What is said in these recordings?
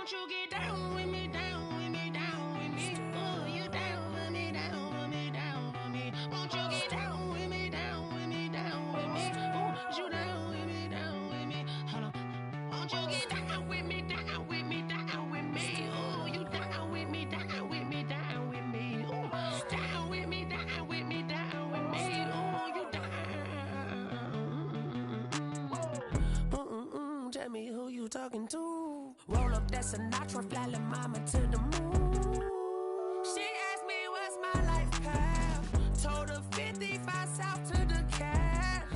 Won't you get down with me, down with me, down with me? Oh, you down with me, down with me, down with me. Won't you get down with me, down with me, down with me? Oh, you down with me, down with me? Hold on. Won't you get down with me, down with me, down with me? Oh, you down with me, down with me, down with me? Oh, down with me, down with me, down with me? Oh, you down. Tell me who you talking to. Roll up that Sinatra, fly la mama to the moon. She asked me what's my life path. Told her 55 south to the cat.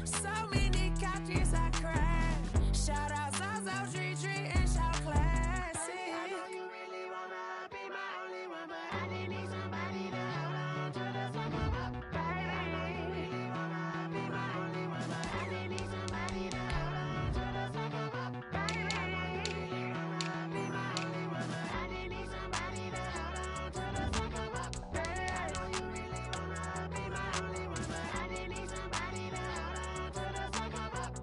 So many couches I cried. Shout out South Street and shout classic. I know you really wanna be my only one, but I didn't need somebody to hold on to the sun come up. Baby, I know you really wanna be my only one, but I didn't need somebody to hold on to the sun come up. Baby, I know you really wanna be my only one, but I didn't need somebody to hold on to the sun come up. Baby, I know you really wanna be my only one, but I didn't need somebody to hold on to the sun come up.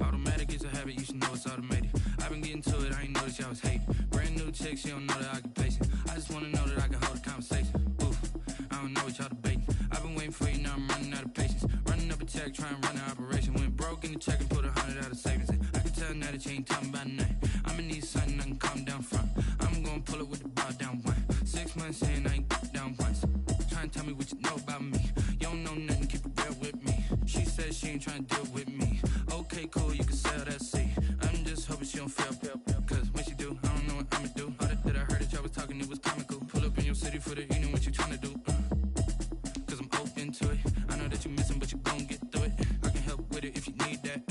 Automatic is a habit, you should know it's automated. I've been getting to it, I ain't noticed y'all was hating. Brand new chick, she don't know the occupation. I just wanna know that I can hold a conversation. Oof, I don't know what y'all debating. I've been waiting for you, now I'm running out of patience. Running up a check, trying to run an operation. Went broke in the check and put 100 out of savings in. I can tell now that you ain't talking about nothing. I'ma need something I can calm down from. I'm gonna pull it with the bar down one. 6 months in, I ain't down once. Trying to tell me what you know about me. You don't know nothing, keep it real with me. She said she ain't trying to deal with me. Okay, cool, you can sell that seat. I'm just hoping she don't fail. Cause when she do, I don't know what I'ma do. All that I heard that y'all was talking, it was comical. Pull up in your city for the evening, what you trying to do? Cause I'm open to it. I know that you missing, but you gon' get through it. I can help with it if you need that.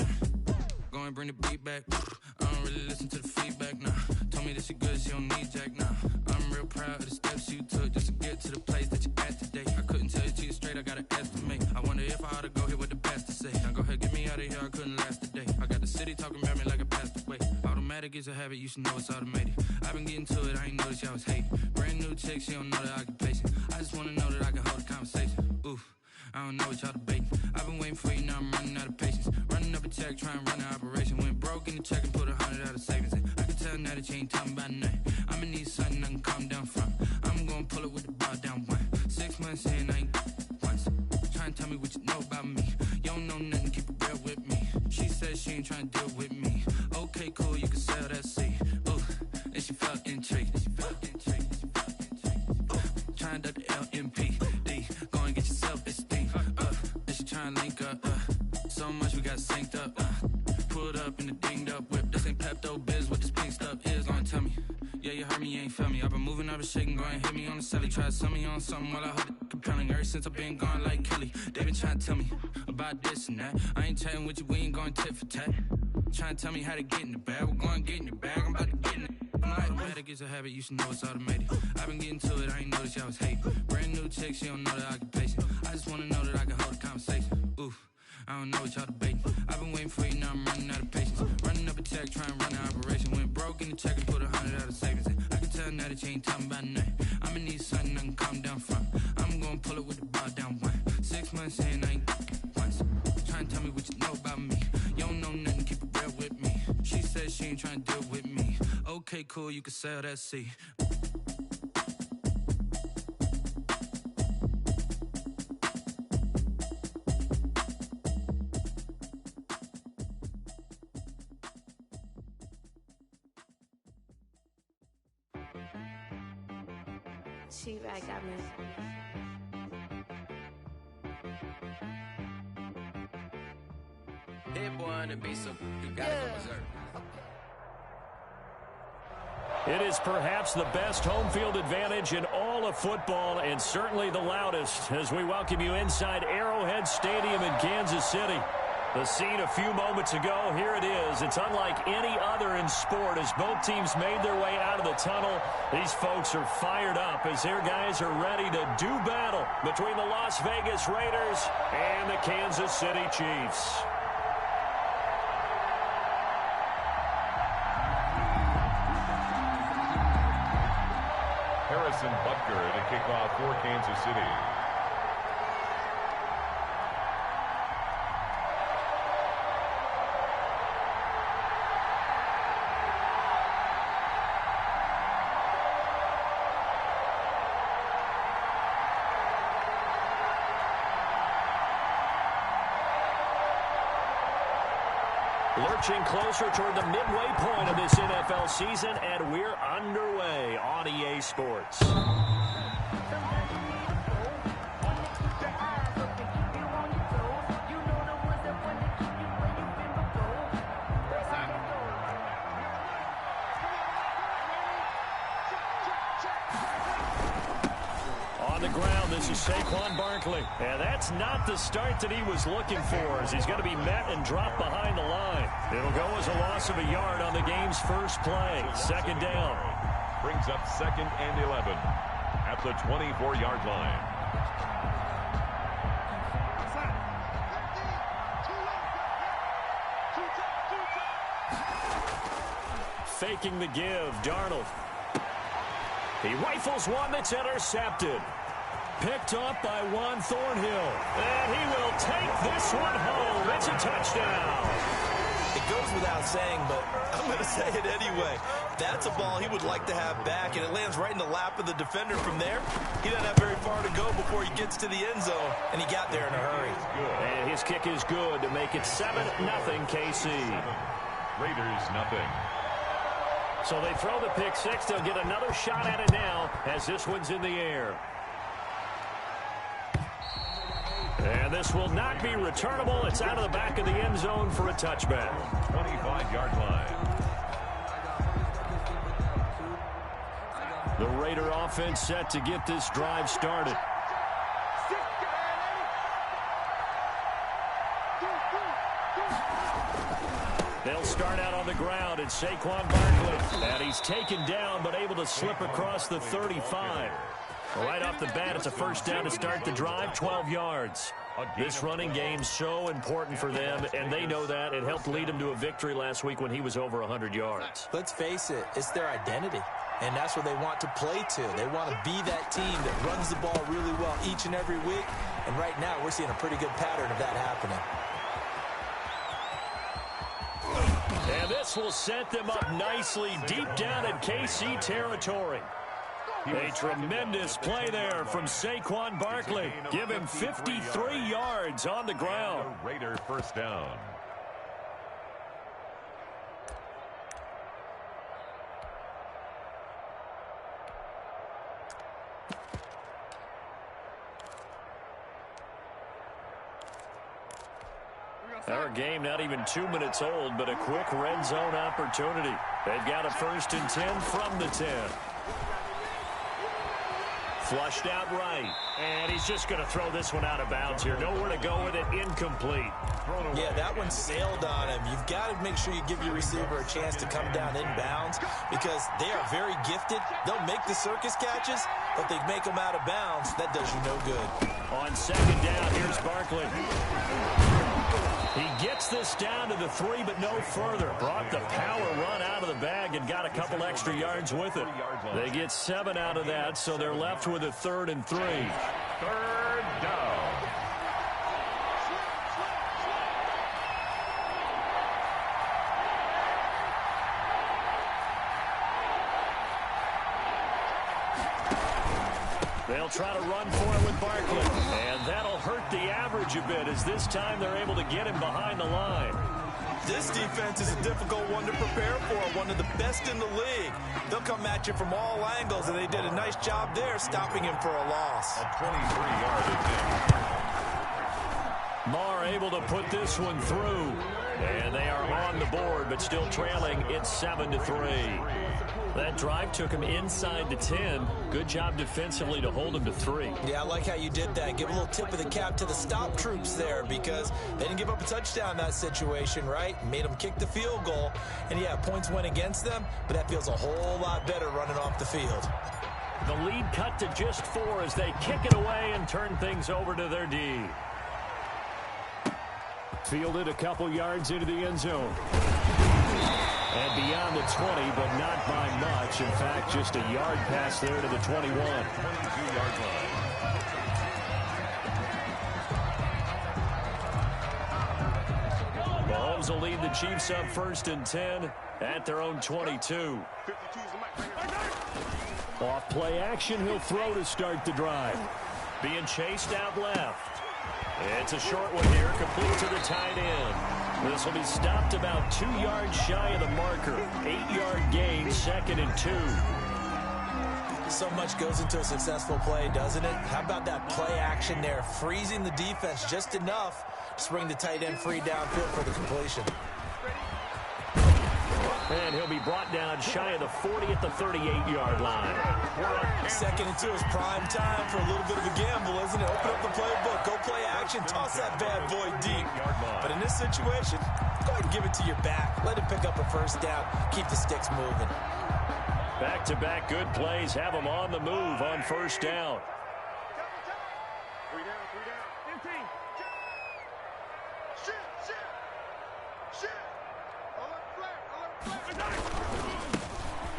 Go and bring the beat back. I don't really listen to the feedback, nah. Told me that she good, she don't need Jack, nah. I'm real proud of the steps you took just to get to the place that you're at today. I couldn't tell you to you straight, I gotta estimate. I wonder if I ought to go here with the best to say. Now go ahead, get me out of here, I couldn't last a day. I got the city talking about me like I passed away. Automatic is a habit, you should know it's automated. I've been getting to it, I ain't noticed y'all was hating. Brand new chick, she don't know the occupation. I just wanna know that I can hold a conversation. Oof, I don't know what y'all debating. I've been waiting for you, now I'm running out of patience. Running up a check, trying to run an operation. Went broke in the check and put 100 out of savings in. I can tell now that you ain't talking about nothing. I'ma need something I can calm down from. I'm gonna pull it with the bar down one. 6 months in, I ain't once. Trying to tell me what you know about me. You don't know nothing, keep it real with me. She said she ain't trying to deal with me. Okay, cool, you can sell that seat. Ooh, and she felt intrigued. Trying to the LMPD. Go and get your self-esteem. And she trying to link up. So much we got synced up. Pulled up in the dinged up whip. This ain't Pepto-Biz, what this pink stuff is. Gonna tell me. Yeah, you heard me, you ain't felt me. I've been moving, I've been shaking, go and hit me on the celly. Try to sell me on something while I hold it compelling. Ever since I've been gone like Kelly, they been trying to tell me about this and that. I ain't chatting with you, we ain't going tit for tat. Trying to tell me how to get in the bag. We're going to get in the bag, I'm about to get in it. Automatic is a habit, you should know it's automated. I've been getting to it, I ain't noticed y'all was hating. Brand new chick, she don't know the occupation. I just wanna know that I can hold a conversation. Oof, I don't know what y'all debating. I've been waiting for you, now I'm running out of patience. Running up a check, trying to run an operation. Went broke in the check and put 100 out of savings in. I can tell now that you ain't talking about nothing. I'ma need need something I can calm down from. I'm gonna pull it with the bar down one. 6 months in, I ain't once. Trying to tell me what you know about me. You don't know nothing, keep it real with me. She said she ain't trying to deal with me. Okay, cool, you can sell that seat. She-Rag got me. Hit one and be so you gotta go berserk. It is perhaps the best home field advantage in all of football, and certainly the loudest, as we welcome you inside Arrowhead Stadium in Kansas City. The scene a few moments ago, here it is. It's unlike any other in sport as both teams made their way out of the tunnel. These folks are fired up as their guys are ready to do battle between the Las Vegas Raiders and the Kansas City Chiefs. Harrison Butker to kick off for Kansas City. Lurching closer toward the midway point of this NFL season, and we're underway on EA Sports. On the ground, this is Saquon Barkley. And that's not the start that he was looking for, as he's going to be met and dropped behind the line. It'll go as a loss of a yard on the game's first play. Second down. Brings up 2nd and 11 at the 24-yard line. Faking the give, Darnold. He rifles one that's intercepted. Picked up by Juan Thornhill. And he will take this one home. It's a touchdown. It goes without saying, but I'm going to say it anyway. That's a ball he would like to have back, and it lands right in the lap of the defender from there. He doesn't have very far to go before he gets to the end zone, and he got there in a hurry. And his kick is good to make it 7-0 KC. Raiders nothing. So they throw the pick six. They'll get another shot at it now as this one's in the air. And this will not be returnable. It's out of the back of the end zone for a touchback. 25-yard line. The Raider offense set to get this drive started. They'll start out on the ground, and Saquon Barkley. And he's taken down, but able to slip across the 35. Right off the bat, it's a first down to start the drive, 12 yards. This running game's so important for them, and they know that. It helped lead them to a victory last week when he was over 100 yards. Let's face it, it's their identity, and that's what they want to play to. They want to be that team that runs the ball really well each and every week, and right now we're seeing a pretty good pattern of that happening. And this will set them up nicely deep down in KC territory. A tremendous play there from Saquon Barkley. Give him 53 yards on the ground. Raider first down. Our game not even 2 minutes old, but a quick red zone opportunity. They've got a 1st and 10 from the 10. Flushed out right. And he's just going to throw this one out of bounds here. Nowhere to go with it. Incomplete. Yeah, that one sailed on him. You've got to make sure you give your receiver a chance to come down inbounds because they are very gifted. They'll make the circus catches, but they make them out of bounds. That does you no good. On 2nd down, here's Barkley. He gets this down to the 3, but no further. Brought the power run out of the bag and got a couple extra yards with it. They get 7 out of that, so they're left with a 3rd and 3. 3rd down. They'll try to run for it with Barkley. And that'll hurt the average a bit as this time they're able to get him behind the line. This defense is a difficult one to prepare for, one of the best in the league. They'll come at you from all angles, and they did a nice job there stopping him for a loss. A 23-yard attempt. Marr able to put this one through. And they are on the board, but still trailing. It's 7-3. That drive took him inside the 10. Good job defensively to hold him to 3. Yeah, I like how you did that. Give a little tip of the cap to the stop troops there because they didn't give up a touchdown in that situation, right? Made them kick the field goal. And, yeah, points went against them, but that feels a whole lot better running off the field. The lead cut to just 4 as they kick it away and turn things over to their D. Fielded a couple yards into the end zone. And beyond the 20, but not by much. In fact, just a yard pass there to the 21. 22-yard line. Mahomes will lead the Chiefs up 1st and 10 at their own 22. Off play action, he'll throw to start the drive. Being chased out left. It's a short one here, complete to the tight end. This will be stopped about 2 yards shy of the marker. 8-yard gain, 2nd and 2. So much goes into a successful play, doesn't it? How about that play action there, freezing the defense just enough to bring the tight end free downfield for the completion. And he'll be brought down shy of the 40 at the 38-yard line. 2nd and 2 is prime time for a little bit of a gamble, isn't it? Open up the playbook, go play action, toss that bad boy deep. But in this situation, go ahead and give it to your back. Let him pick up a 1st down, keep the sticks moving. Back-to-back good plays have him on the move on 1st down.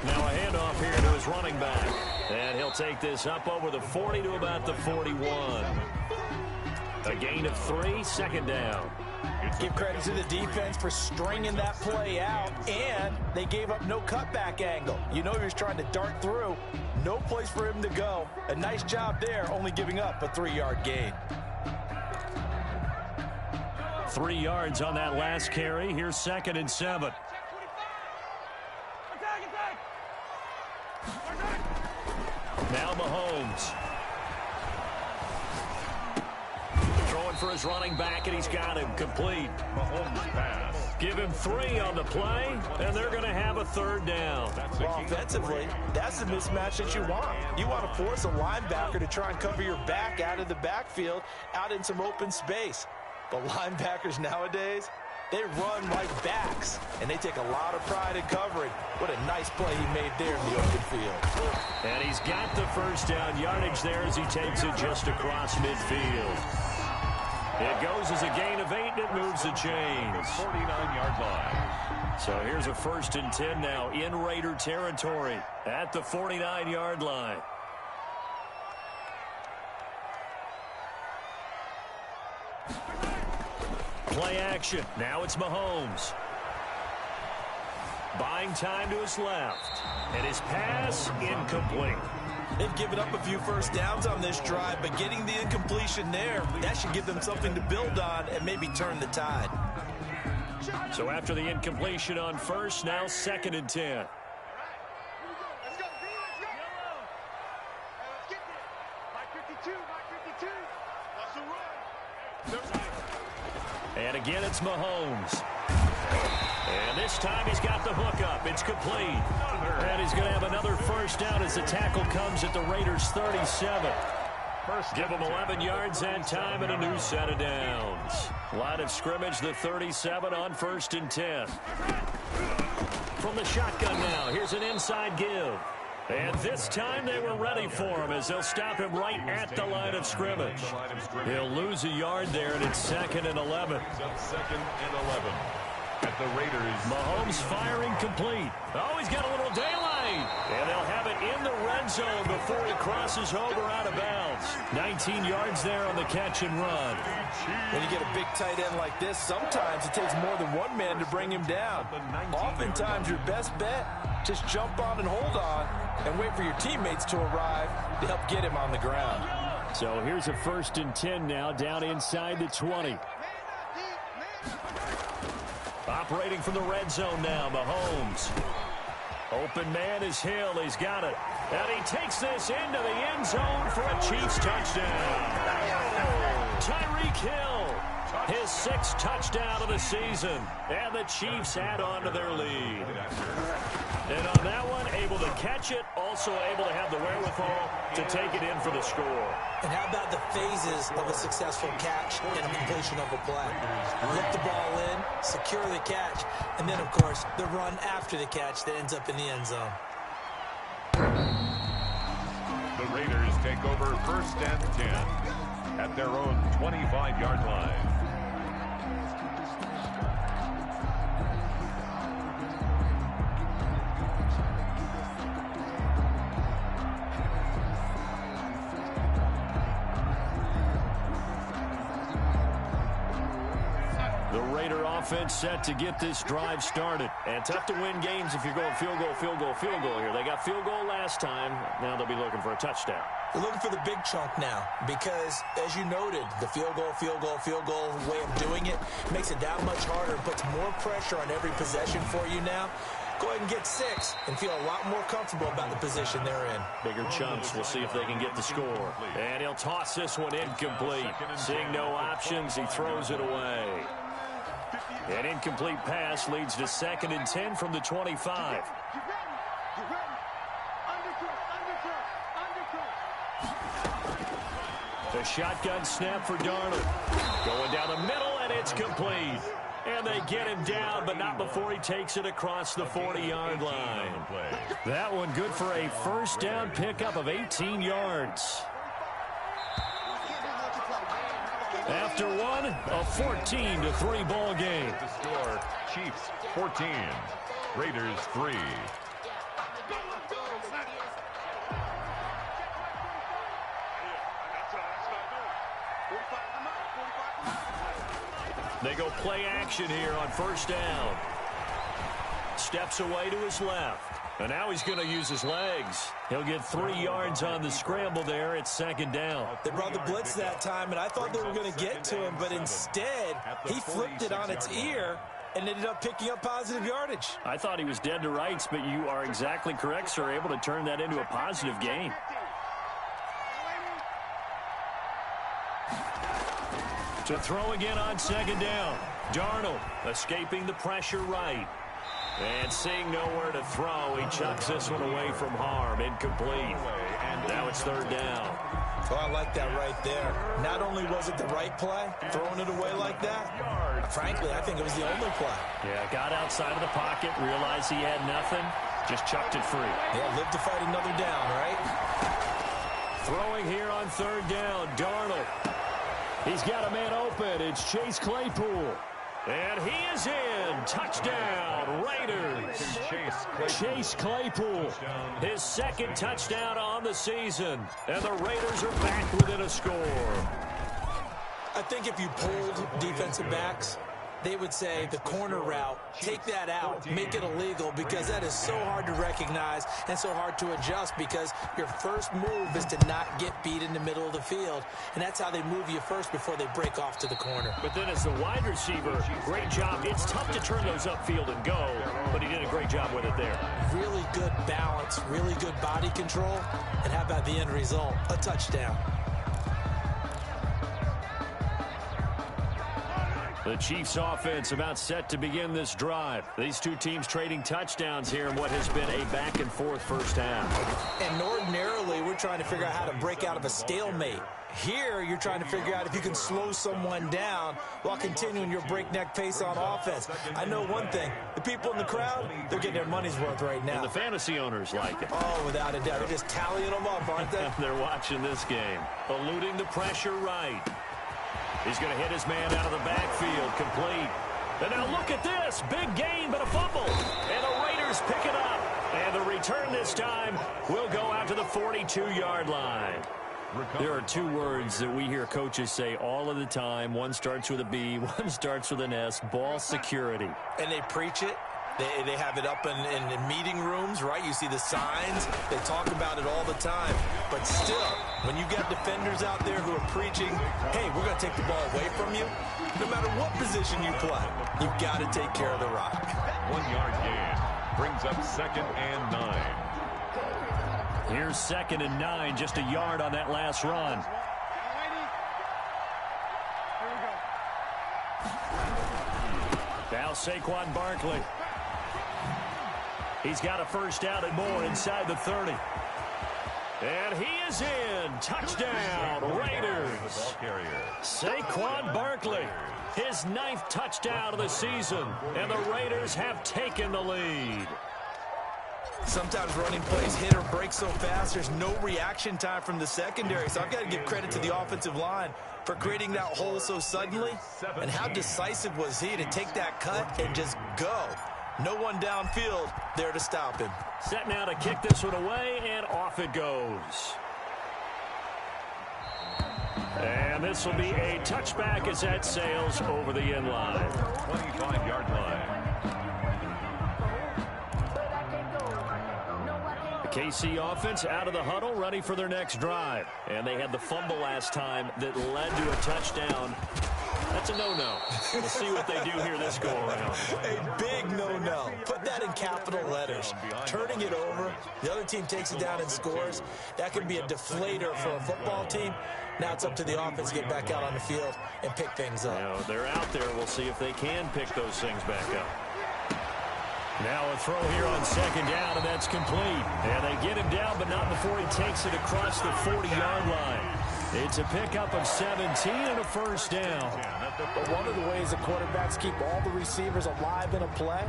Now a handoff here to his running back. And he'll take this up over the 40 to about the 41. A gain of 3, 2nd down. Give credit to the defense for stringing that play out, and they gave up no cutback angle. You know he was trying to dart through. No place for him to go. A nice job there, only giving up a 3-yard gain. 3 yards on that last carry. Here's 2nd and 7. Now Mahomes. Throwing for his running back, and he's got him complete. Mahomes pass. Give him 3 on the play, and they're going to have a 3rd down. Well, offensively, that's the mismatch that you want. You want to force a linebacker to try and cover your back out of the backfield, out in some open space. But linebackers nowadays, they run like backs, and they take a lot of pride in covering. What a nice play he made there in the open field. And he's got the 1st down yardage there as he takes it just across midfield. It goes as a gain of 8, and it moves the chains. 49-yard line. So here's a 1st and 10 now in Raider territory at the 49-yard line. Play action. Now it's Mahomes. Buying time to his left. And his pass incomplete. They've given up a few 1st downs on this drive, but getting the incompletion there, that should give them something to build on and maybe turn the tide. So after the incompletion on 1st, now 2nd and 10. And again, it's Mahomes. And this time he's got the hook up. It's complete. And he's going to have another 1st down as the tackle comes at the Raiders' 37. Give them 11 yards and time and a new set of downs. Line of scrimmage, the 37 on 1st and 10. From the shotgun now, here's an inside give. And this time they were ready for him as they'll stop him right at the line of scrimmage. He'll lose a yard there, and it's 2nd and 11. Second and 11 at the Raiders. Mahomes firing complete. Oh, he's got a little daylight. And they'll have it in the red zone before he crosses over out of bounds. 19 yards there on the catch and run. When you get a big tight end like this, sometimes it takes more than one man to bring him down. Oftentimes your best bet, just jump on and hold on and wait for your teammates to arrive to help get him on the ground. So here's a 1st and 10 now, down inside the 20. Operating from the red zone now, Mahomes. Open man is Hill. He's got it. And he takes this into the end zone for a Chiefs touchdown. Tyreek Hill, his 6th touchdown of the season. And the Chiefs add on to their lead. And on that one, able to catch it, also able to have the wherewithal to take it in for the score. And how about the phases of a successful catch and a completion of a play? Look the ball in, secure the catch, and then, of course, the run after the catch that ends up in the end zone. The Raiders take over 1st and 10 at their own 25-yard line. Offense set to get this drive started. And tough to win games if you're going field goal here. They got field goal last time. Now they'll be looking for a touchdown. They're looking for the big chunk now because, as you noted, the field goal way of doing it makes it that much harder, puts more pressure on every possession for you now. Go ahead and get 6 and feel a lot more comfortable about the position they're in. Bigger chunks. We'll see if they can get the score. And he'll toss this one incomplete. Seeing no options, he throws it away. An incomplete pass leads to 2nd and 10 from the 25. The shotgun snap for Darnold. Going down the middle, and it's complete. And they get him down, but not before he takes it across the 40-yard line. That one good for a 1st down pickup of 18 yards. After one, a 14-3 ball game. The score, Chiefs 14, Raiders 3. They go play action here on 1st down. Steps away to his left. And now he's going to use his legs. He'll get 3 yards on the scramble there. It's 2nd down. They brought the blitz that time, and I thought they were going to get to him, but instead he flipped it on its ear and ended up picking up positive yardage. I thought he was dead to rights, but you are exactly correct, sir. Able to turn that into a positive gain. To throw again on 2nd down. Darnold escaping the pressure right. And seeing nowhere to throw, he chucks this one away from harm. Incomplete. And now it's 3rd down. Oh, I like that right there. Not only was it the right play, throwing it away like that, frankly, I think it was the only play. Yeah, got outside of the pocket, realized he had nothing, just chucked it free. Yeah, live to fight another down, right? Throwing here on 3rd down, Darnold. He's got a man open. It's Chase Claypool. And he is in. Touchdown, Raiders. Chase Claypool, his 2nd touchdown on the season. And the Raiders are back within a score. I think if you polled defensive backs, they would say the corner route, take that out, make it illegal, because that is so hard to recognize and so hard to adjust, because your first move is to not get beat in the middle of the field, and that's how they move you first before they break off to the corner. But then as the wide receiver, great job. It's tough to turn those upfield and go, but he did a great job with it there. Really good balance, really good body control, and how about the end result? A touchdown. The Chiefs offense about set to begin this drive. These two teams trading touchdowns here in what has been a back-and-forth first half. And ordinarily, we're trying to figure out how to break out of a stalemate. Here, you're trying to figure out if you can slow someone down while continuing your breakneck pace on offense. I know one thing. The people in the crowd, they're getting their money's worth right now. And the fantasy owners like it. Oh, without a doubt. They're just tallying them up, aren't they? They're watching this game. Eluding the pressure right. He's going to hit his man out of the backfield. Complete. And now look at this. Big gain, but a fumble. And the Raiders pick it up. And the return this time will go out to the 42-yard line. There are two words that we hear coaches say all of the time. One starts with a B, one starts with an S. Ball security. And they preach it. They have it up in meeting rooms, right? You see the signs. They talk about it all the time. But still, when you got defenders out there who are preaching, hey, we're going to take the ball away from you, no matter what position you play, you've got to take care of the rock. 1 yard gain brings up 2nd and 9. Here's 2nd and 9, just a yard on that last run. Now Saquon Barkley. He's got a first down and more inside the 30. And he is in. Touchdown, Raiders. Saquon Barkley, his 9th touchdown of the season. And the Raiders have taken the lead. Sometimes running plays hit or break so fast, there's no reaction time from the secondary. So I've got to give credit to the offensive line for creating that hole so suddenly. And how decisive was he to take that cut and just go? No one downfield there to stop him. Set now to kick this one away, and off it goes. And this will be a touchback as that sails over the end line. 25-yard line. KC offense out of the huddle, ready for their next drive. And they had the fumble last time that led to a touchdown. That's a no-no. We'll see what they do here this go-around. A big no-no. Put that in capital letters. Turning it over, the other team takes it down and scores. That can be a deflator for a football team. Now it's up to the offense to get back out on the field and pick things up. You know, they're out there. We'll see if they can pick those things back up. Now a throw here on 2nd down, and that's complete. And they get him down, but not before he takes it across the 40-yard line. It's a pickup of 17 and a first down. But one of the ways the quarterbacks keep all the receivers alive in a play,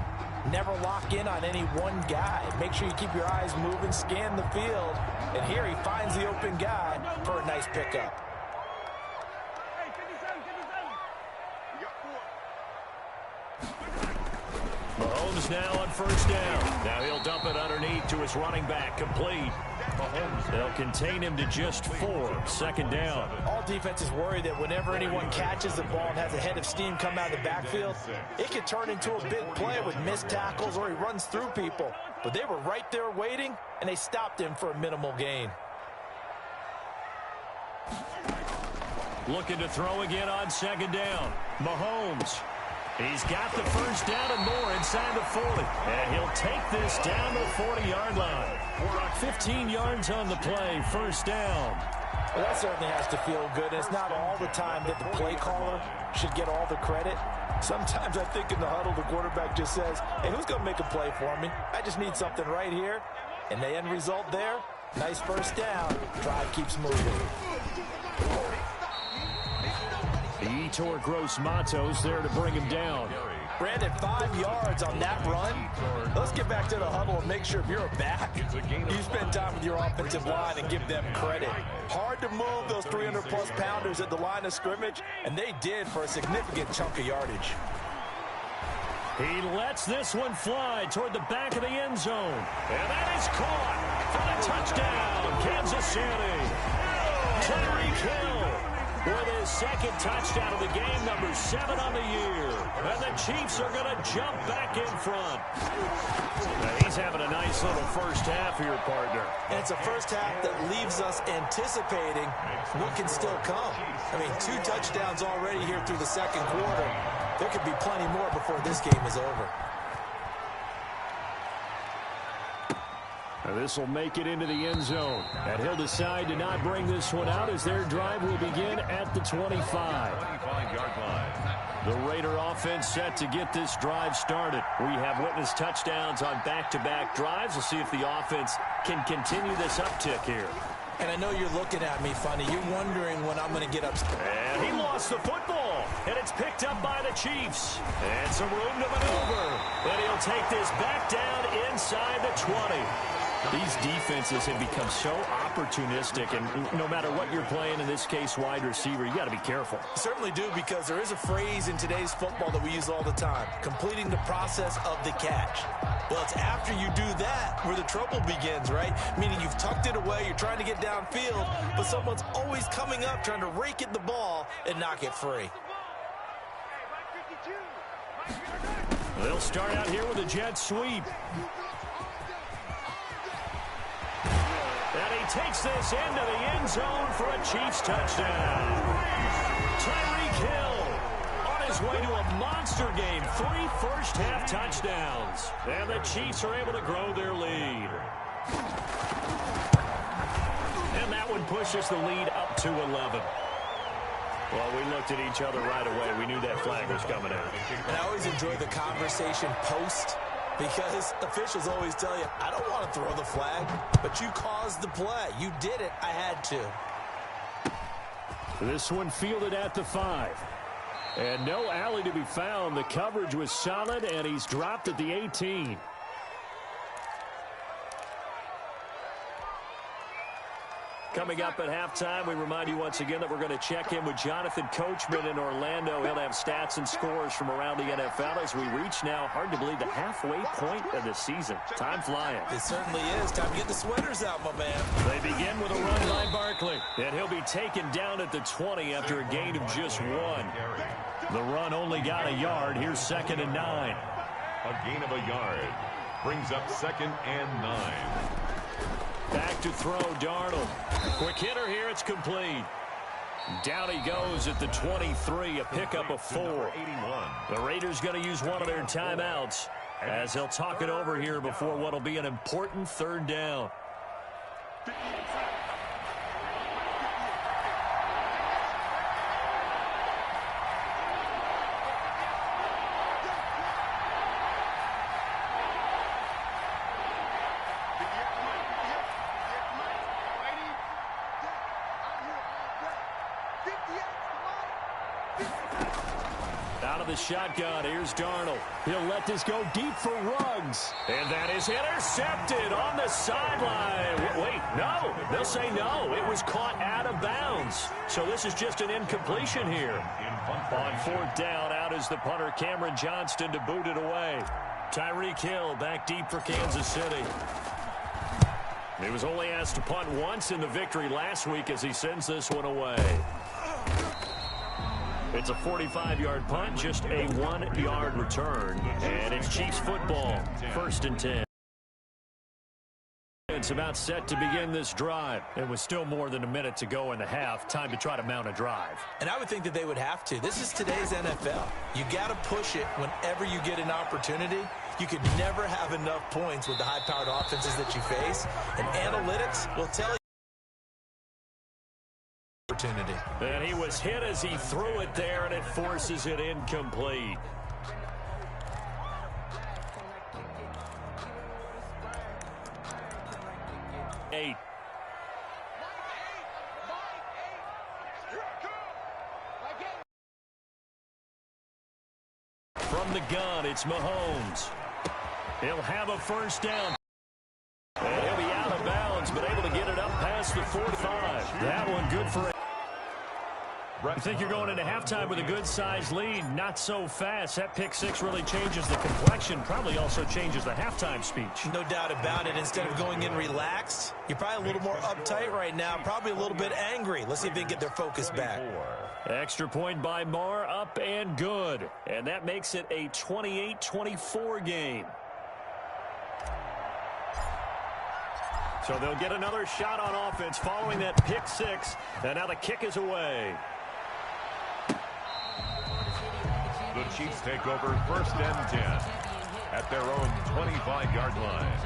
never lock in on any one guy. Make sure you keep your eyes moving, scan the field. And here he finds the open guy for a nice pickup. Mahomes now on first down. Now he'll dump it underneath to his running back. Complete. They'll contain him to just 4. 2nd down. All defenses worry that whenever anyone catches the ball and has a head of steam come out of the backfield, it can turn into a big play with missed tackles or he runs through people. But they were right there waiting, and they stopped him for a minimal gain. Looking to throw again on 2nd down. Mahomes. He's got the first down and more inside the 40. And he'll take this down to the 40-yard line. 15 yards on the play, first down. Well, that certainly has to feel good. And it's not all the time that the play caller should get all the credit. Sometimes I think in the huddle, the quarterback just says, hey, who's going to make a play for me? I just need something right here. And the end result there, nice first down. Drive keeps moving. Yetur Gross-Matos there to bring him down. Brandon, 5 yards on that run. Let's get back to the huddle and make sure if you're a back, you spend time with your offensive line and give them credit. Hard to move those 300-plus pounders at the line of scrimmage, and they did for a significant chunk of yardage. He lets this one fly toward the back of the end zone. And that is caught for the touchdown, Kansas City. Tyreek Hill with his 2nd touchdown of the game, number 7 on the year. And the Chiefs are going to jump back in front. Now he's having a nice little first half here, partner. And it's a first half that leaves us anticipating what can still come. I mean, 2 touchdowns already here through the 2nd quarter. There could be plenty more before this game is over. Now this will make it into the end zone. And he'll decide to not bring this one out as their drive will begin at the 25. 25-yard line. The Raider offense set to get this drive started. We have witnessed touchdowns on back-to-back drives. We'll see if the offense can continue this uptick here. And I know you're looking at me funny. You're wondering when I'm going to get up. And he lost the football. And it's picked up by the Chiefs. And some room to maneuver. And he'll take this back down inside the 20. These defenses have become so opportunistic, and no matter what you're playing, in this case wide receiver, you got to be careful. You certainly do, because there is a phrase in today's football that we use all the time, completing the process of the catch. Well, it's after you do that where the trouble begins, right? Meaning you've tucked it away, you're trying to get downfield, but someone's always coming up trying to rake at the ball and knock it free. They'll start out here with a jet sweep. And he takes this into the end zone for a Chiefs touchdown. Tyreek Hill on his way to a monster game. 3 first-half touchdowns. And the Chiefs are able to grow their lead. And that one pushes the lead up to 11. Well, we looked at each other right away. We knew that flag was coming out. And I always enjoy the conversation post, because officials always tell you, I don't want to throw the flag, but you caused the play. You did it. I had to. This one fielded at the 5. And no alley to be found. The coverage was solid, and he's dropped at the 18. Coming up at halftime, we remind you once again that we're going to check in with Jonathan Coachman in Orlando. He'll have stats and scores from around the NFL as we reach now, hard to believe, the halfway point of the season. Time flying. It certainly is. Time to get the sweaters out, my man. They begin with a run by Barkley, and he'll be taken down at the 20 after a gain of just 1. The run only got a yard. Here's 2nd and 9. A gain of a yard brings up 2nd and 9. Back to throw, Darnold. Quick hitter here, it's complete. Down he goes at the 23, a pickup of 4. The Raiders going to use one of their timeouts as they'll talk it over here before what will be an important 3rd down. Out of the shotgun, here's Darnold. He'll let this go deep for Ruggs. And that is intercepted on the sideline. Wait, no. They'll say no. It was caught out of bounds. So this is just an incompletion here. On 4th down, out is the punter, Cameron Johnston, to boot it away. Tyreek Hill back deep for Kansas City. He was only asked to punt once in the victory last week as he sends this one away. It's a 45-yard punt, just a 1-yard return. And it's Chiefs football, 1st and 10. It's about set to begin this drive. And with still more than a minute to go in the half, time to try to mount a drive. And I would think that they would have to. This is today's NFL. You got to push it whenever you get an opportunity. You could never have enough points with the high-powered offenses that you face. And analytics will tell you. Opportunity. And he was hit as he threw it there, and it forces it incomplete. Eight. From the gun, it's Mahomes. He'll have a 1st down. And he'll be out of bounds, but able to get it up past the 45. That one good for him. You think you're going into halftime with a good-sized lead. Not so fast. That pick 6 really changes the complexion. Probably also changes the halftime speech. No doubt about it. Instead of going in relaxed, you're probably a little more uptight right now. Probably a little bit angry. Let's see if they can get their focus back. Extra point by Marr, up and good. And that makes it a 28-24 game. So they'll get another shot on offense following that pick 6. And now the kick is away. The Chiefs take over 1st and 10 at their own 25-yard line.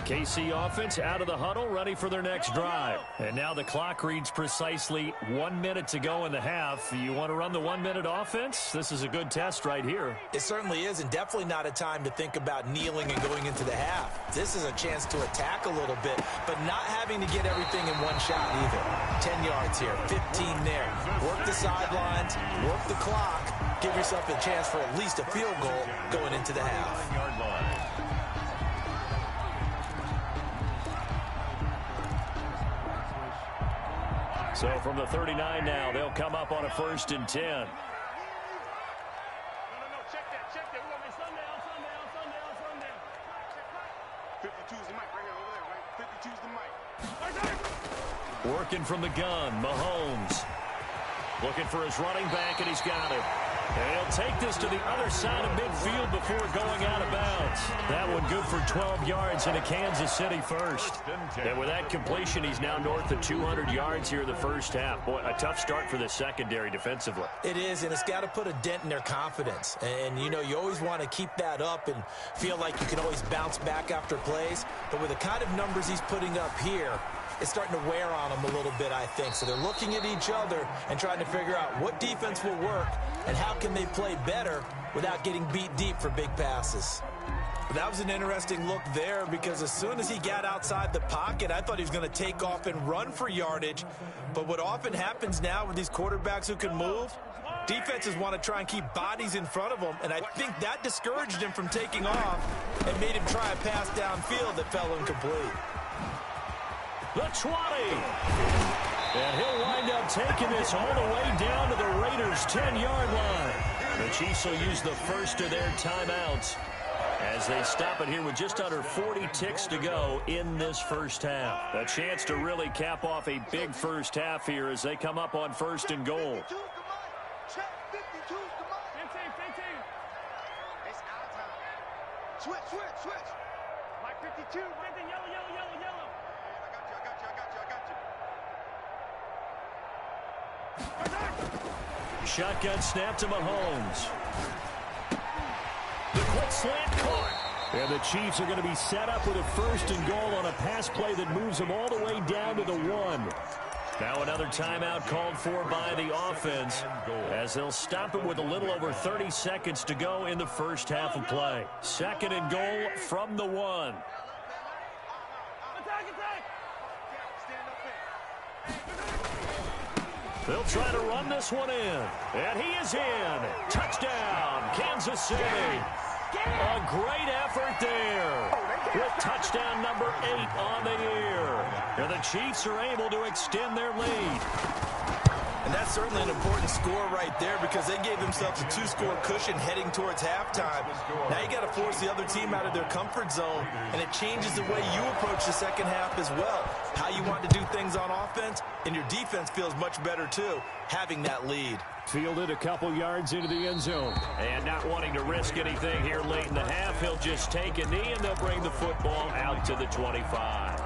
KC offense out of the huddle, ready for their next drive. And now the clock reads precisely 1 minute to go in the half. You want to run the 1 minute offense? This is a good test right here. It certainly is, and definitely not a time to think about kneeling and going into the half. This is a chance to attack a little bit, but not having to get everything in one shot either. 10 yards here, 15 there. Work the sidelines, work the clock, give yourself a chance for at least a field goal going into the half. 9-yard line. So from the 39 now, they'll come up on a 1st and 10. No, check that. We're going to be sundown. 52's the mic right here, over there, right? 52's the mic. Working from the gun, Mahomes. Looking for his running back, and he's got it. And he'll take this to the other side of midfield before going out of bounds. That one good for 12 yards into Kansas City first. And with that completion, he's now north of 200 yards here in the first half. Boy, a tough start for the secondary defensively. It is, and it's got to put a dent in their confidence. And, you know, you always want to keep that up and feel like you can always bounce back after plays. But with the kind of numbers he's putting up here, it's starting to wear on them a little bit, I think. So they're looking at each other and trying to figure out what defense will work and how can they play better without getting beat deep for big passes. But that was an interesting look there because as soon as he got outside the pocket, I thought he was going to take off and run for yardage. But what often happens now with these quarterbacks who can move, defenses want to try and keep bodies in front of them, and I think that discouraged him from taking off and made him try a pass downfield that fell incomplete. The 20. And he'll wind up taking this all the way down to the Raiders' 10-yard line. The Chiefs will use the first of their timeouts as they stop it here with just under 40 ticks to go in this first half. A chance to really cap off a big first half here as they come up on 1st and goal. 52's the mic. Check, 52's the mic. 15. It's our time. Switch. Mike 52, yellow. Shotgun snap to Mahomes. The quick slant caught. And the Chiefs are going to be set up with a 1st and goal on a pass play that moves them all the way down to the 1. Now another timeout called for by the offense as they'll stop it with a little over 30 seconds to go in the first half of play. 2nd and goal from the 1. They'll try to run this one in. And he is in. Touchdown, Kansas City. A great effort there with touchdown number 8 on the year. And the Chiefs are able to extend their lead. And that's certainly an important score right there because they gave themselves a 2-score cushion heading towards halftime. Now you got to force the other team out of their comfort zone, and it changes the way you approach the second half as well. How you want to do things on offense, and your defense feels much better too, having that lead. Fielded a couple yards into the end zone. And not wanting to risk anything here late in the half, he'll just take a knee, and they'll bring the football out to the 25.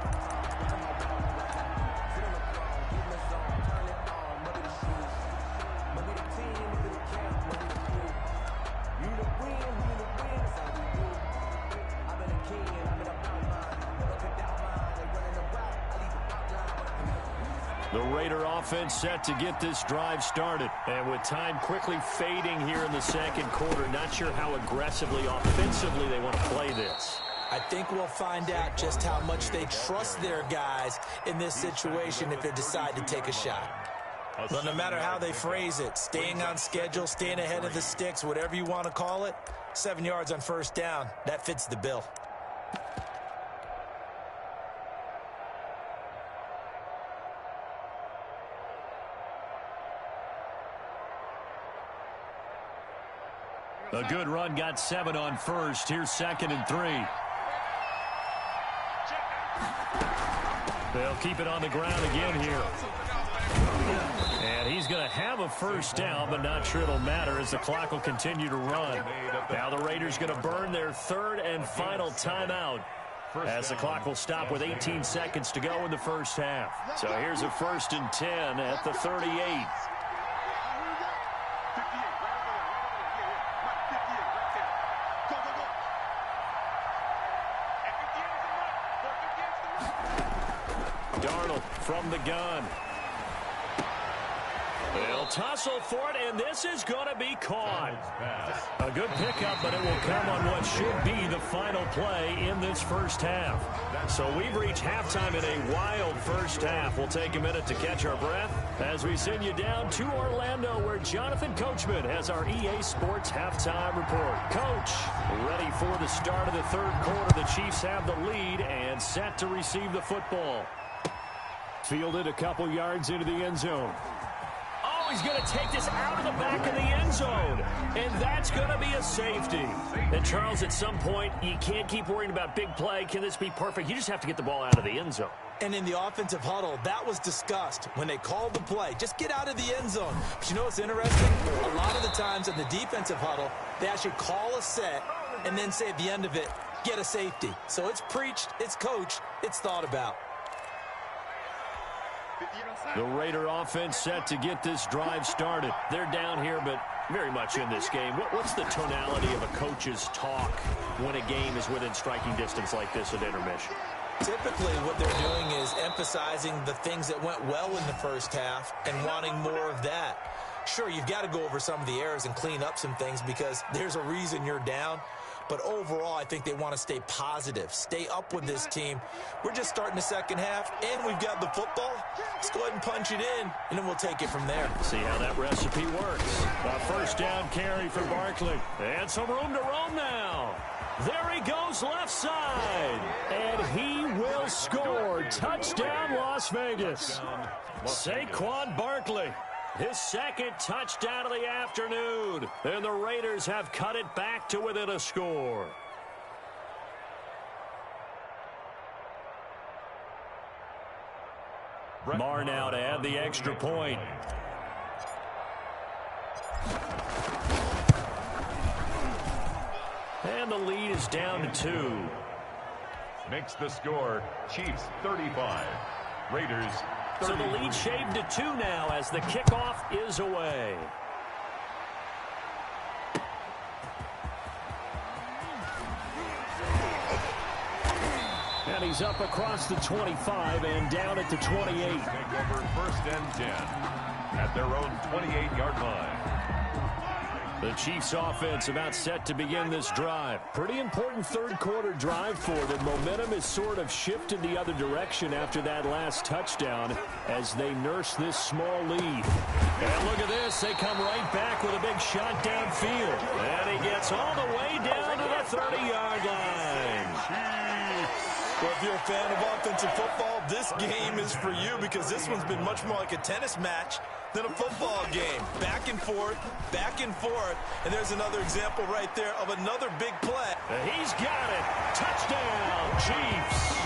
The Raider offense set to get this drive started. And with time quickly fading here in the second quarter, not sure how aggressively, offensively they want to play this. I think we'll find out just how much they trust their guys in this situation if they decide to take a shot. But no matter how they phrase it, staying on schedule, staying ahead of the sticks, whatever you want to call it, 7 yards on 1st down, that fits the bill. A good run got 7 on 1st. Here's 2nd and 3. They'll keep it on the ground again here. And he's going to have a 1st down, but not sure it'll matter as the clock will continue to run. Now the Raiders going to burn their 3rd and final timeout as the clock will stop with 18 seconds to go in the first half. So here's a 1st and 10 at the 38. Darnold from the gun. They'll tussle for it, and this is going to be caught. A good pickup, but it will come on what should be the final play in this first half. So we've reached halftime in a wild first half. We'll take a minute to catch our breath as we send you down to Orlando, where Jonathan Coachman has our EA Sports halftime report. Coach, ready for the start of the third quarter. The Chiefs have the lead and set to receive the football. Fielded a couple yards into the end zone. He's going to take this out of the back of the end zone, and that's going to be a safety. And, Charles, at some point, you can't keep worrying about big play. Can this be perfect? You just have to get the ball out of the end zone. And in the offensive huddle, that was discussed when they called the play. Just get out of the end zone. But you know what's interesting? A lot of the times in the defensive huddle, they actually call a set and then say at the end of it, get a safety. So it's preached, it's coached, it's thought about. The Raider offense set to get this drive started. They're down here, but very much in this game. What's the tonality of a coach's talk when a game is within striking distance like this at intermission? Typically, what they're doing is emphasizing the things that went well in the first half and wanting more of that. Sure, you've got to go over some of the errors and clean up some things because there's a reason you're down. But overall, I think they want to stay positive, stay up with this team. We're just starting the second half, and we've got the football. Let's go ahead and punch it in, and then we'll take it from there. See how that recipe works. A first down carry for Barkley. And some room to roam now. There he goes left side. And he will score. Touchdown, Las Vegas. Saquon Barkley. His second touchdown of the afternoon. And the Raiders have cut it back to within a score. Marr now to add the extra point. And the lead is down to 2. Makes the score Chiefs 35, Raiders 30. So the lead shaved to 2 now as the kickoff is away. And he's up across the 25 and down at the 28. Take over first and 10 at their own 28-yard line. The Chiefs offense about set to begin this drive. Pretty important third quarter drive for them. Momentum is sort of shifted the other direction after that last touchdown as they nurse this small lead. And look at this. They come right back with a big shot downfield. And he gets all the way down to the 30-yard line. Well, if you're a fan of offensive football, this game is for you because this one's been much more like a tennis match than a football game. Back and forth, and there's another example right there of another big play. He's got it. Touchdown, Chiefs.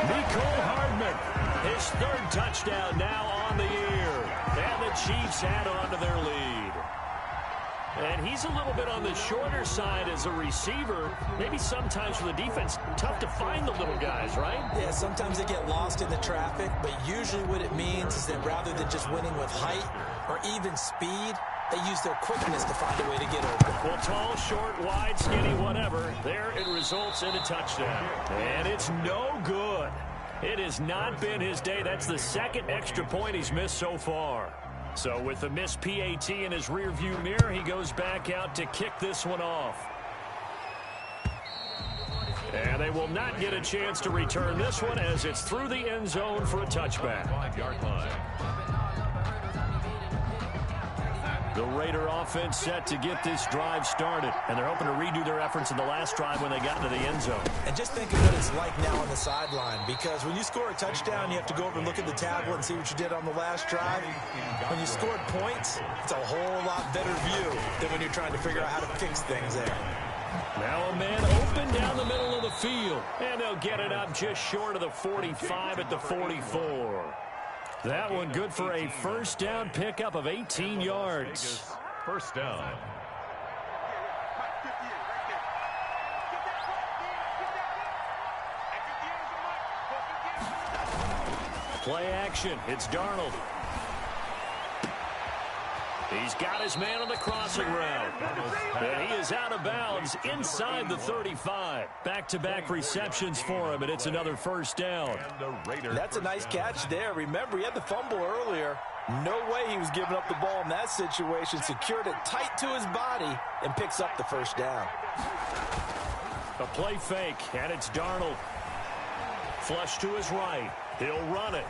Mecole Hardman, his third touchdown now on the year. And the Chiefs add on to their lead. And he's a little bit on the shorter side as a receiver. Maybe sometimes for the defense, tough to find the little guys, right? Yeah, sometimes they get lost in the traffic, but usually what it means is that rather than just winning with height or even speed, they use their quickness to find a way to get open. Well, tall, short, wide, skinny, whatever. There it results in a touchdown. And it's no good. It has not been his day. That's the second extra point he's missed so far. So with the missed PAT in his rearview mirror, he goes back out to kick this one off. And they will not get a chance to return this one as it's through the end zone for a touchback. 5-yard line. The Raider offense set to get this drive started. And they're hoping to redo their efforts in the last drive when they got into the end zone. And just think of what it's like now on the sideline. Because when you score a touchdown, you have to go over and look at the tablet and see what you did on the last drive. When you scored points, it's a whole lot better view than when you're trying to figure out how to fix things there. Now a man open down the middle of the field. And they'll get it up just short of the 45 at the 44. That one good for a first down pickup of 18 yards. First down. Play action. It's Darnold. He's got his man on the crossing route. And he is out of bounds inside the 35. Back-to-back receptions for him, and it's another first down. That's a nice catch there. Remember, he had the fumble earlier. No way he was giving up the ball in that situation. Secured it tight to his body and picks up the first down. A play fake, and it's Darnold. Flush to his right. He'll run it.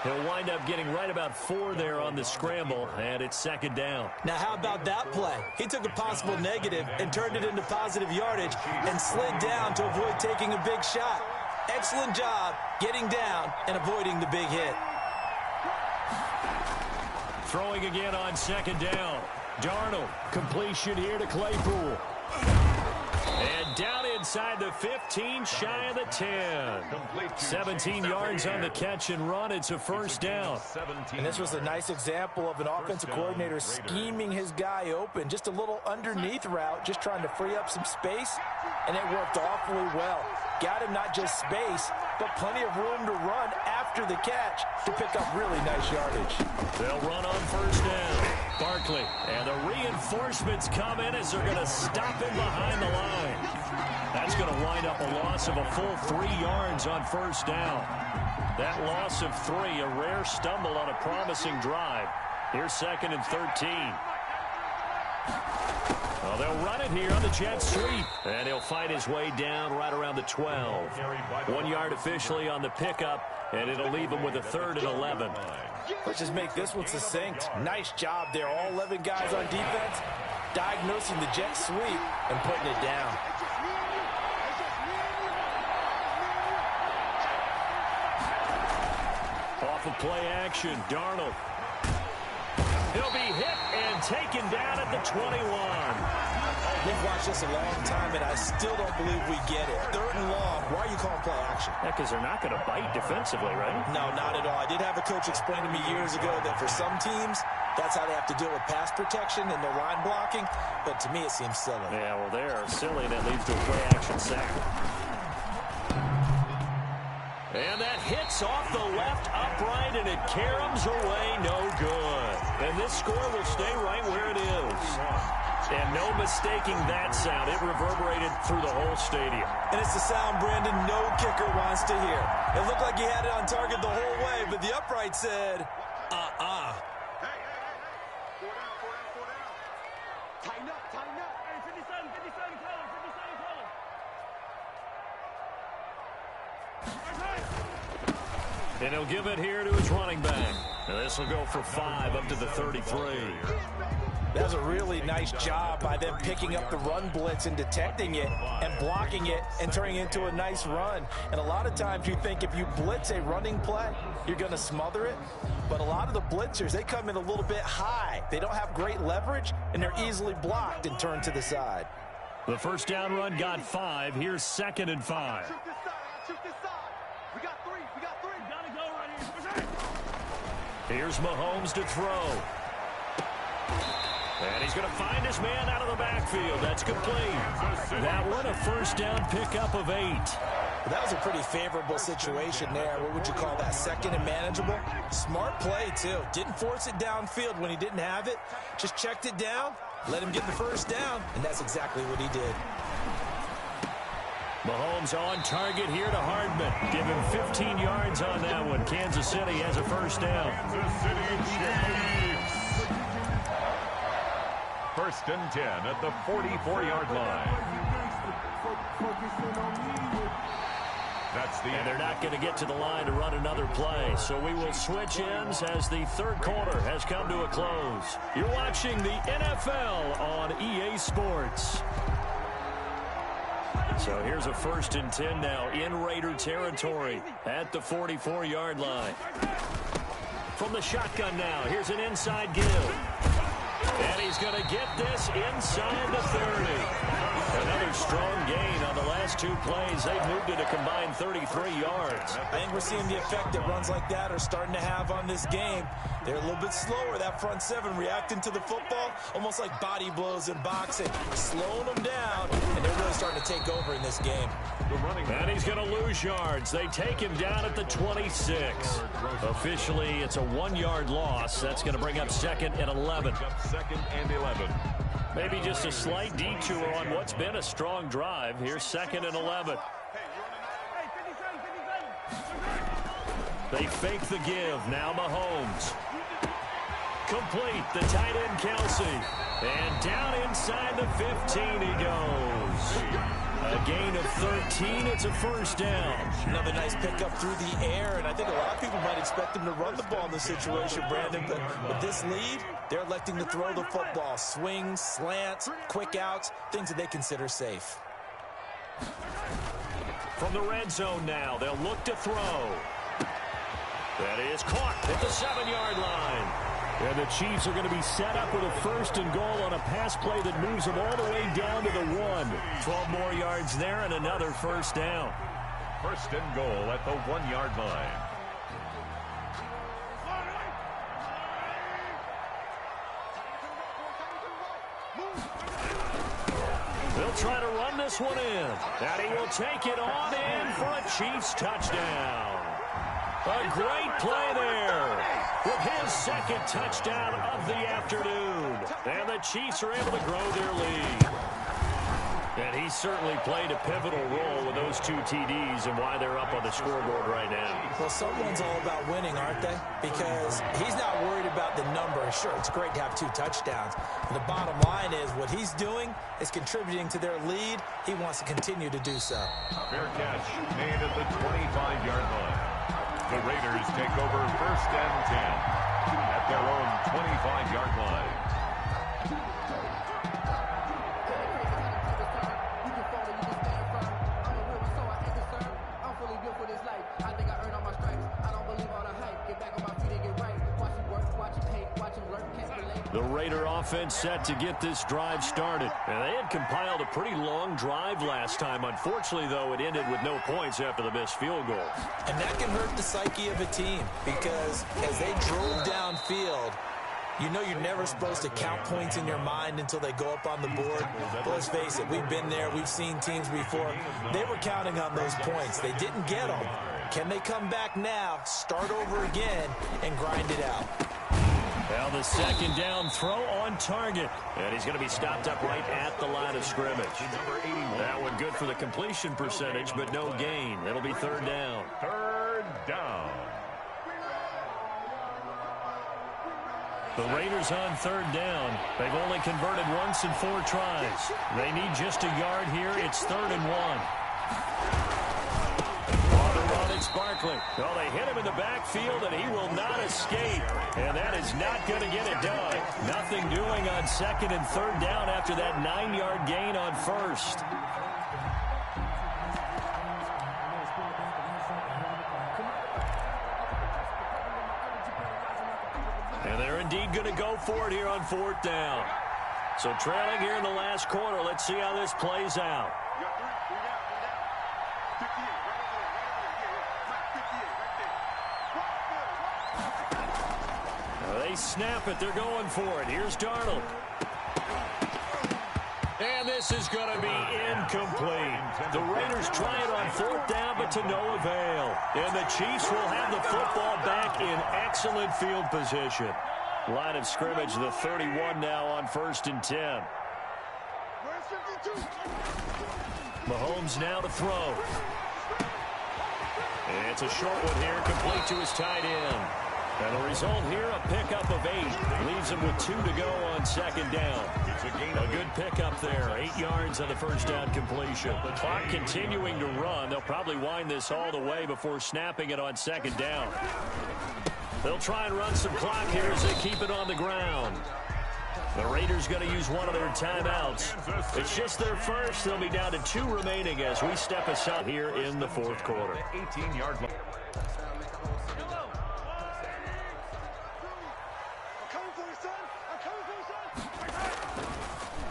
He'll wind up getting right about 4 there on the scramble, and it's second down. Now, how about that play? He took a possible negative and turned it into positive yardage and slid down to avoid taking a big shot. Excellent job getting down and avoiding the big hit. Throwing again on second down. Darnold, completion here to Claypool. And down inside the 15, shy of the 10. 17 yards on the catch and run. It's a first down. And this was a nice example of an offensive coordinator scheming his guy open. Just a little underneath route, just trying to free up some space, and it worked awfully well. Got him not just space, but plenty of room to run after the catch to pick up really nice yardage. They'll run on first down. Barkley, and the reinforcements come in as they're going to stop him behind the line. That's going to wind up a loss of a full 3 yards on first down. That loss of 3, a rare stumble on a promising drive. Here's second and 13. Well, they'll run it here on the jet sweep. And he'll fight his way down right around the 12. 1 yard officially on the pickup, and it'll leave him with a 3rd and 11. Let's just make this one succinct. Nice job there. All 11 guys on defense diagnosing the jet sweep and putting it down. Off of play action, Darnold. He'll be hit and taken down at the 21. We've watched this a long time, and I still don't believe we get it. 3rd and long. Why are you calling play action? Yeah, because they're not going to bite defensively, right? No, not at all. I did have a coach explain to me years ago that for some teams, that's how they have to deal with pass protection and their line blocking. But to me, it seems silly. Yeah, well, they're silly. That leads to a play action sack. And that hits off the left upright, and it caroms away, no good. And this score will stay right where it is. And no mistaking that sound. It reverberated through the whole stadium. And it's the sound, Brandon, no kicker wants to hear. It looked like he had it on target the whole way, but the upright said, uh-uh. Hey. 4 down. Tighten up. Hey, 57, color. And he'll give it here to his running back. And this will go for 5 up to the 33. That was a really nice job by them picking up the run blitz and detecting it and blocking it and turning it into a nice run. And a lot of times you think if you blitz a running play, you're going to smother it. But a lot of the blitzers, they come in a little bit high. They don't have great leverage, and they're easily blocked and turned to the side. The first down run got 5. Here's 2nd and 5. Shoot this side. We got 3. Gotta go right here. Here's Mahomes to throw. And he's going to find his man out of the backfield. That's complete. That one, a first down pickup of 8. That was a pretty favorable situation there. What would you call that? 2nd and manageable? Smart play, too. Didn't force it downfield when he didn't have it. Just checked it down, let him get the first down, and that's exactly what he did. Mahomes on target here to Hardman. Give him 15 yards on that one. Kansas City has a first down. Kansas City Chiefs. 1st and 10 at the 44-yard line. And they're not going to get to the line to run another play. So we will switch ends as the 3rd quarter has come to a close. You're watching the NFL on EA Sports. So here's a 1st and 10 now in Raider territory at the 44-yard line. From the shotgun now, here's an inside give. And he's going to get this inside the 30. Another strong gain on the last 2 two plays, they've moved it a combined 33 yards. I think we're seeing the effect that runs like that are starting to have on this game. They're a little bit slower, that front seven, reacting to the football, almost like body blows in boxing, slowing them down, and they're really starting to take over in this game. And he's going to lose yards. They take him down at the 26. Officially, it's a 1-yard loss. That's going to bring up 2nd and 11. Second and 11. Maybe just a slight detour on what's been a strong drive. Here's 2nd and 11. They fake the give. Now Mahomes. Complete. The tight end, Kelsey. And down inside the 15 he goes. A gain of 13. It's a first down. Another nice pickup through the air, and I think a lot of people might expect him to run the ball in this situation, Brandon. But with this lead, they're electing to throw the football. Swings, slants, quick outs, things that they consider safe. From the red zone now, they'll look to throw. That is caught at the 7-yard line. And the Chiefs are going to be set up with a 1st and goal on a pass play that moves them all the way down to the 1. 12 more yards there and another first down. 1st and goal at the 1-yard line. They'll try to run this one in. And he will take it on in for a Chiefs touchdown. A great play there with his 2nd touchdown of the afternoon. And the Chiefs are able to grow their lead. And he certainly played a pivotal role with those 2 TDs and why they're up on the scoreboard right now. Well, someone's all about winning, aren't they? Because he's not worried about the number. Sure, it's great to have 2 touchdowns. But the bottom line is what he's doing is contributing to their lead. He wants to continue to do so. Fair catch made at the 25-yard line. The Raiders take over 1st and 10 at their own 25-yard line. The Raider offense set to get this drive started. And they had compiled a pretty long drive last time. Unfortunately, though, it ended with no points after the missed field goal. And that can hurt the psyche of a team because as they drove downfield, you know you're never supposed to count points in your mind until they go up on the board. But let's face it, we've been there. We've seen teams before. They were counting on those points. They didn't get them. Can they come back now, start over again, and grind it out? Now the 2nd down throw on target. And he's going to be stopped up right at the line of scrimmage. That one good for the completion percentage, but no gain. It'll be 3rd down. 3rd down. The Raiders on 3rd down. They've only converted once in 4 tries. They need just a yard here. It's 3rd and 1. It's Barkley. Well, they hit him in the backfield, and he will not escape. And that is not going to get it done. Nothing doing on 2nd and 3rd down after that 9-yard gain on 1st. And they're indeed going to go for it here on 4th down. So trailing here in the last quarter. Let's see how this plays out. They snap it. They're going for it. Here's Darnold. And this is going to be incomplete. The Raiders try it on 4th down, but to no avail. And the Chiefs will have the football back in excellent field position. Line of scrimmage, the 31 now on 1st and 10. Mahomes now to throw. And it's a short one here, complete to his tight end. And the result here, a pickup of 8. Leaves him with 2 to go on 2nd down. A good pickup there. 8 yards on the first down completion. The clock continuing to run. They'll probably wind this all the way before snapping it on 2nd down. They'll try and run some clock here as they keep it on the ground. The Raiders going to use one of their timeouts. It's just their first. They'll be down to 2 remaining as we step aside here in the 4th quarter. 18-yard line.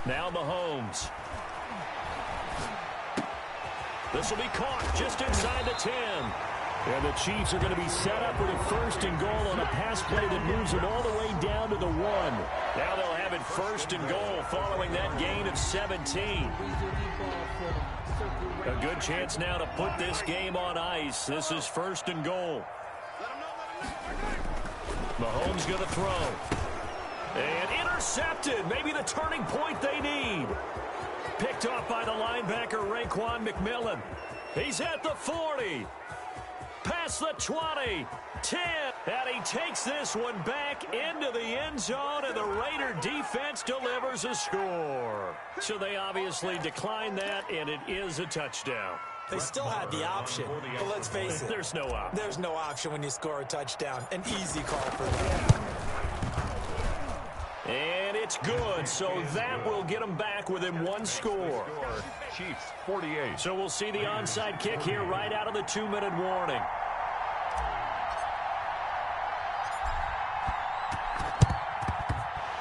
Now Mahomes. This will be caught just inside the 10. And the Chiefs are going to be set up with a 1st and goal on a pass play that moves them all the way down to the 1. Now they'll have it 1st and goal following that gain of 17. A good chance now to put this game on ice. This is 1st and goal. Mahomes going to throw. And intercepted. Maybe the turning point they need. Picked off by the linebacker, Raekwon McMillan. He's at the 40. Past the 20. 10. And he takes this one back into the end zone, and the Raider defense delivers a score. So they obviously declined that, and it is a touchdown. They still had the option, but let's face it. There's no option. There's no option when you score a touchdown. An easy call for them. And it's good, so that will get them back within 1 score. Chiefs 48. So we'll see the onside kick here right out of the 2-minute warning.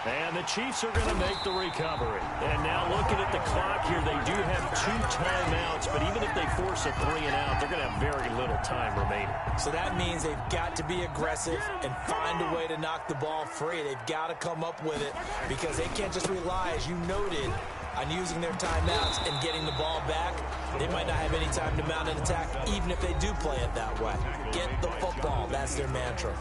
And the Chiefs are going to make the recovery. And now looking at the clock here, they do have 2 timeouts, but even if they force a 3-and-out, they're going to have very little time remaining. So that means they've got to be aggressive and find a way to knock the ball free. They've got to come up with it because they can't just rely, as you noted, on using their timeouts and getting the ball back. They might not have any time to mount an attack, even if they do play it that way. Get the football. That's their mantra.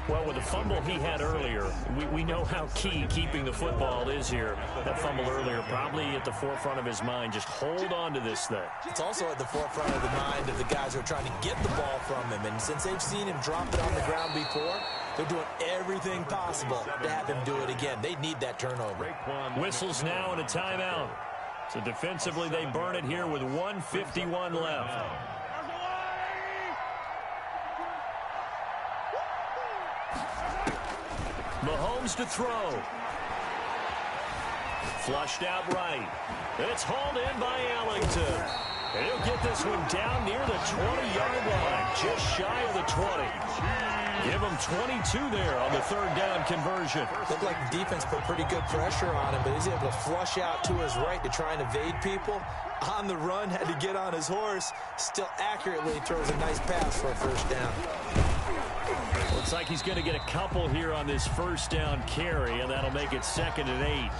Well, with the fumble he had earlier, we know how key keeping the football is here. That fumble earlier probably at the forefront of his mind. Just hold on to this thing. It's also at the forefront of the mind of the guys who are trying to get the ball from him. And since they've seen him drop it on the ground before, they're doing everything possible to have him do it again. They need that turnover. Whistles now and a timeout. So defensively, they burn it here with 1:51 left. Mahomes to throw. Flushed out right. It's hauled in by Ellington. And he'll get this one down near the 20-yard line, just shy of the 20. Give him 22 there on the 3rd down conversion. Looked like the defense put pretty good pressure on him, but he's able to flush out to his right to try and evade people. On the run, had to get on his horse. Still accurately throws a nice pass for a 1st down. Looks like he's going to get a couple here on this 1st down carry, and that'll make it 2nd and 8.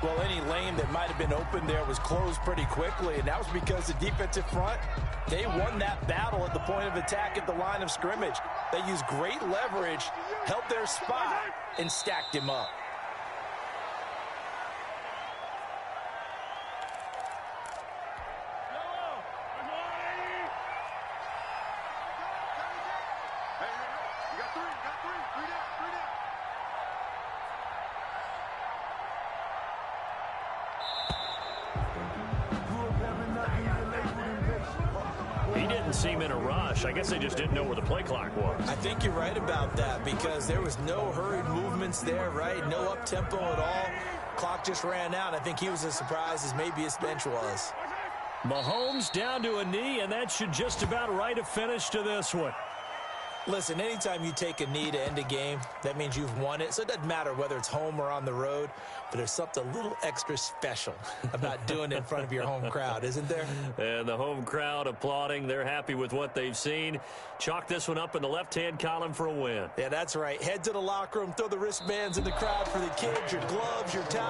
Well, any lane that might have been open there was closed pretty quickly, and that was because the defensive front, they won that battle at the point of attack at the line of scrimmage. They used great leverage, held their spot, and stacked him up. He didn't seem in a rush. I guess they just didn't know where the play clock was. I think you're right about that because there was no hurried movements there, right? No up-tempo at all. Clock just ran out. I think he was as surprised as maybe his bench was. Mahomes down to a knee, and that should just about write a finish to this one. Listen, anytime you take a knee to end a game, that means you've won it. So it doesn't matter whether it's home or on the road, but there's something a little extra special about doing it in front of your home crowd, isn't there? And the home crowd applauding. They're happy with what they've seen. Chalk this one up in the left-hand column for a win. Yeah, that's right. Head to the locker room, throw the wristbands in the crowd for the kids, your gloves, your towels.